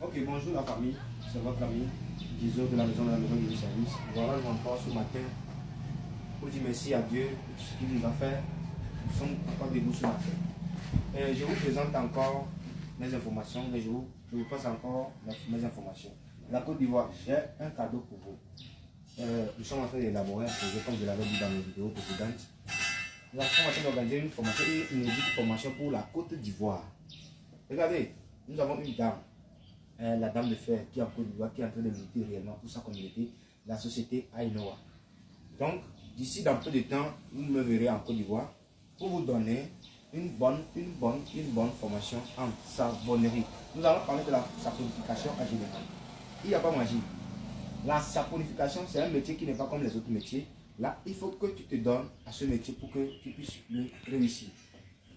Ok, bonjour la famille, c'est votre ami Gizo de la maison du service. Voilà, je m'envoie ce matin pour dire merci à Dieu pour ce qu'il nous a fait. Nous sommes encore debout ce matin. Et je vous présente encore mes informations, mais je vous passe encore mes informations. La Côte d'Ivoire, j'ai un cadeau pour vous. Nous sommes en train d'élaborer un projet, comme je l'avais dit dans mes vidéos précédentes. Nous sommes en train d'organiser une formation, une inédite formation pour la Côte d'Ivoire. Regardez, nous avons une dame. La dame de fer qui est en Côte d'Ivoire, qui est en train de lutter réellement pour sa communauté, la société Ainoa. Donc, d'ici dans peu de temps, vous me verrez en Côte d'Ivoire pour vous donner une bonne formation en savonnerie. Nous allons parler de la saponification en général. Il n'y a pas magie. La saponification, c'est un métier qui n'est pas comme les autres métiers. Là, il faut que tu te donnes à ce métier pour que tu puisses le réussir.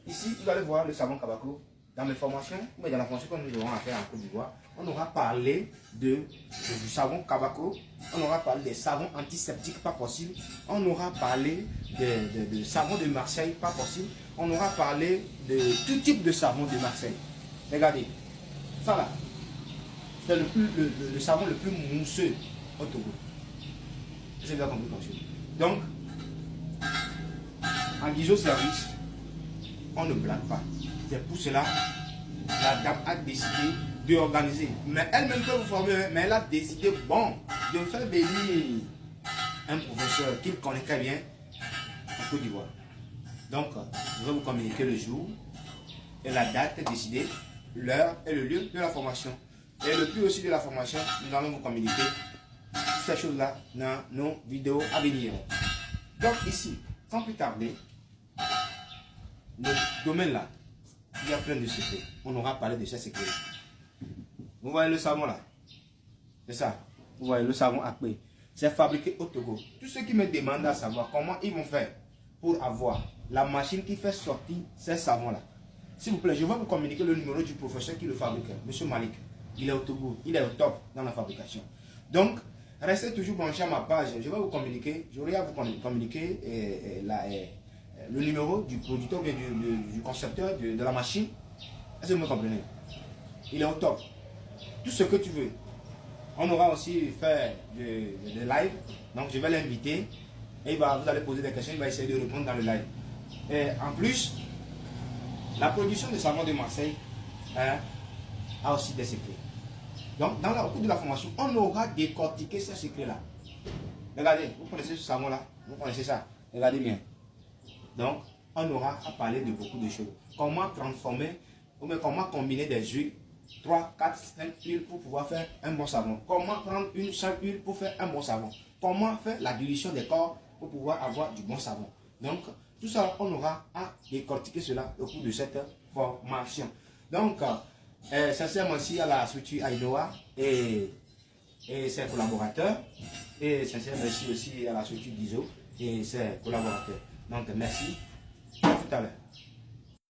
Ici, vous allez voir le savon Kabako. Dans mes formations, mais dans la formation que nous aurons à faire en Côte d'Ivoire, on aura parlé du savon Kabako, on aura parlé des savons antiseptiques, pas possible, on aura parlé de savon de Marseille, pas possible, on aura parlé de tout type de savon de Marseille. Regardez, ça là, c'est le savon le plus mousseux au Togo. C'est bien compris, monsieur. Donc, en Guizo Service, on ne blague pas. C'est pour cela la dame a décidé d'organiser. Mais elle-même peut vous former, mais elle a décidé, bon, de faire venir un professeur qu'il connaît très bien en Côte d'Ivoire. Donc, je vais vous communiquer le jour et la date est décidée, l'heure et le lieu de la formation. Et le prix aussi de la formation, nous allons vous communiquer ces choses-là dans nos vidéos à venir. Donc ici, sans plus tarder, le domaine là, il y a plein de secrets. On aura parlé de ces secrets. Vous voyez le savon là? C'est ça. Vous voyez le savon après. C'est fabriqué au Togo. Tous ceux qui me demandent à savoir comment ils vont faire pour avoir la machine qui fait sortir ces savons là. S'il vous plaît, je vais vous communiquer le numéro du professeur qui le fabrique, M. Malik. Il est au Togo. Il est au top dans la fabrication. Donc, restez toujours branchés à ma page. Je vais vous communiquer. J'aurai à vous communiquer le numéro du producteur, du concepteur de la machine. Est-ce que vous me comprenez? Il est au top. Tout ce que tu veux. On aura aussi fait des live. Donc je vais l'inviter. Et vous allez poser des questions. Il va essayer de répondre dans le live. Et en plus, la production de savon de Marseille a aussi des secrets. Donc dans la cours de la formation, on aura décortiqué ces secrets-là. Regardez, vous connaissez ce savon-là? Vous connaissez ça? Regardez bien. Donc, on aura à parler de beaucoup de choses. Comment transformer, ou bien comment combiner des huiles, 3, 4, 5 huiles pour pouvoir faire un bon savon. Comment prendre une seule huile pour faire un bon savon. Comment faire la dilution des corps pour pouvoir avoir du bon savon. Donc, tout ça, on aura à décortiquer cela au cours de cette formation. Donc, sincèrement merci à la structure Ainoa et ses collaborateurs. Et sincèrement merci aussi à la structure Gizo et ses collaborateurs. Donc, merci. À tout à l'heure.